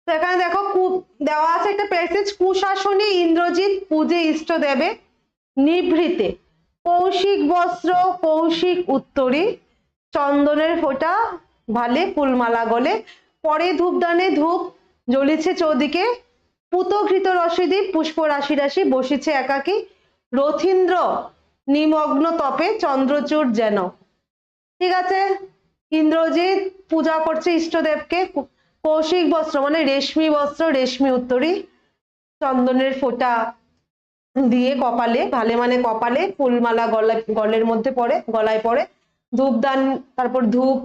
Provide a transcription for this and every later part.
তো এখানে দেখো দেওয়া আছে একটা প্যাসেজ, কুশাসনী ইন্দ্রজিৎ পূজে ইষ্ট দেবে নিভৃতে কৌশিক বস্ত্র কৌশিক উত্তরী চন্দনের ফোঁটা ভালে ফুলমালা গলে পরে ধূপদানে ধূপ জ্বলিছে চৌদিকে পুতঘৃত রসিদী পুষ্প রাশি রাশি বসিছে একাকী রথীন্দ্র নিমগ্ন তপে চন্দ্রচূড় যেন। ঠিক আছে, ইন্দ্রজিৎ পূজা করছে ইষ্টদেবকে, কৌশিক বস্ত্র মানে রেশমি বস্ত্র রেশমি উত্তরী চন্দনের ফোঁটা দিয়ে কপালে ভালে মানে কপালে ফুলমালা গলের মধ্যে পড়ে গলায় পড়ে ধূপদান তারপর ধূপ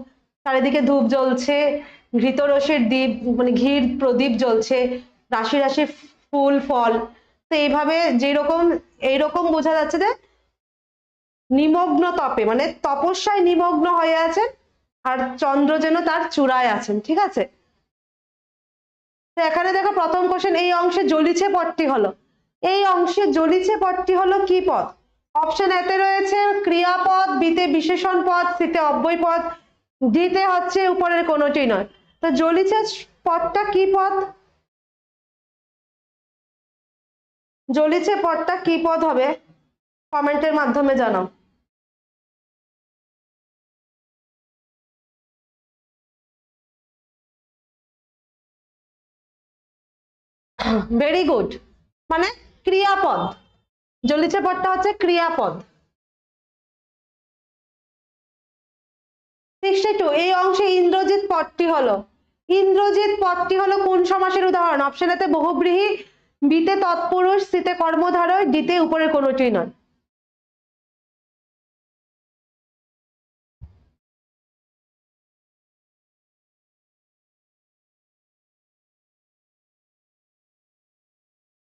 চারিদিকে ধূপ জ্বলছে ঘৃতরসের দ্বীপ মানে ঘির প্রদীপ জ্বলছে রাশি রাশি ফুল ফল। তো এইভাবে যেরকম এইরকম বোঝা যাচ্ছে যে নিমগ্ন তপে মানে তপস্যায় নিমগ্ন হয়ে আছেন আর চন্দ্র যেন তার চূড়ায় আছেন। ঠিক আছে, তো এখানে দেখো প্রথম কোশ্চেন, এই অংশে জ্বলিছে পদটি হলো, এই অংশে জ্বলিছে পদটি হলো কি পদ? অপশন এতে রয়েছে ক্রিয়াপদ, বিতে বিশেষণ পদ, সিতে অব্যয় পদ, ডিতে হচ্ছে উপরের কোনোটি নয়। তো জ্বলিছে পদটা কি পদ? জ্বলিছে পদটা কি পদ হবে? কমেন্টের মাধ্যমে জানাও। ভেরি গুড, মানে ক্রিয়াপদ, জ্বলিছে পদটা হচ্ছে ক্রিয়াপদ। 62 এই অংশে ইন্দ্রজিৎ পদটি হলো, ইন্দ্রজিৎ পদটি হলো কোন সমাসের উদাহরণ? অপশন এতে বহুব্রীহি, বিতে তৎপুরুষ, সিতে কর্মধারয়, ডিতে উপরের কোনোটি নয়।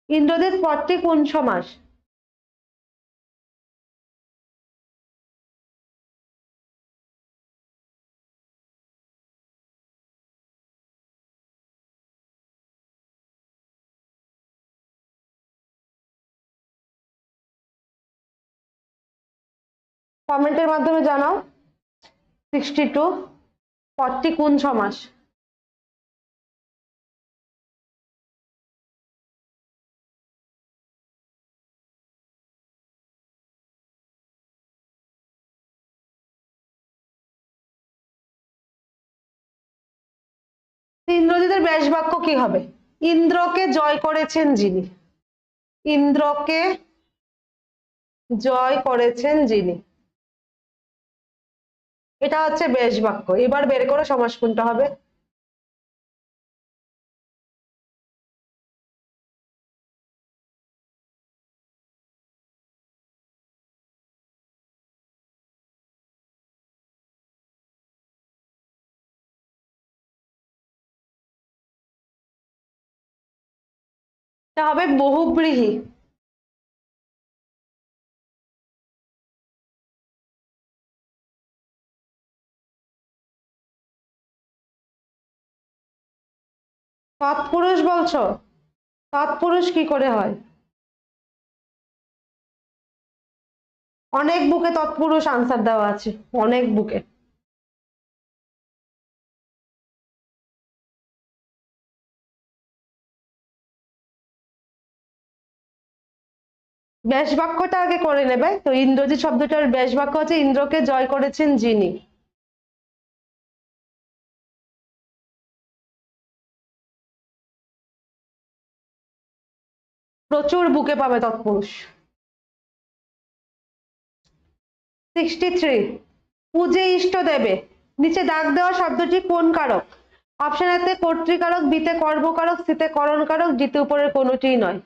ইন্দ্রজিৎ পদটি কোন সমাস? কমেন্টের মাধ্যমে জানাও। 62 পদটি কোন সমাস? ইন্দ্রজিতের ব্যাস বাক্য কি হবে? ইন্দ্রকে জয় করেছেন যিনি, ইন্দ্রকে জয় করেছেন যিনি, এটা হচ্ছে ব্যাস বাক্য। এবার বের করো সমাস কোনটা হবে। এটা হবে বহুব্রীহি। তৎপুরুষ বলছো? তৎপুরুষ কি করে হয়? অনেক বুকে তৎপুরুষ আনসার দেওয়া আছে, অনেক বুকে। ব্যাস বাক্যটা আগে করে নেবে। তো ইন্দ্রজিৎ শব্দটার ব্যাস বাক্য হচ্ছে ইন্দ্রকে জয় করেছেন যিনি। প্রচুর বুকে পাবে তৎপুরুষ। 63 পূজে ইষ্ট দেবে, নিচে দাগ দেওয়া শব্দটি কোন কারক? অপশন এতে কর্তৃকারক, বিতে কর্মকারক, সিতে করণকারক, ডিতে উপরের কোনোটিই নয়।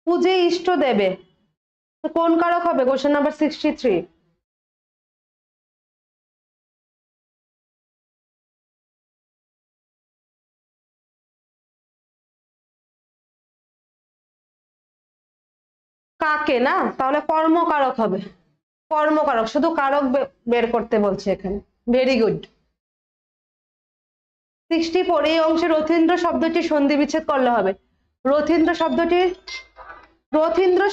পূজে ইষ্ট দেবে কোন কারক হবে? Question number 63। কাকে না, তাহলে কর্মকারক হবে, কর্মকারক, শুধু কারক বের করতে বলছে এখানে। Very good. 64 এই অংশে রথীন্দ্র শব্দটি সন্ধি বিচ্ছেদ করলে হবে। রথীন্দ্র শব্দটি, রথীন্দ্র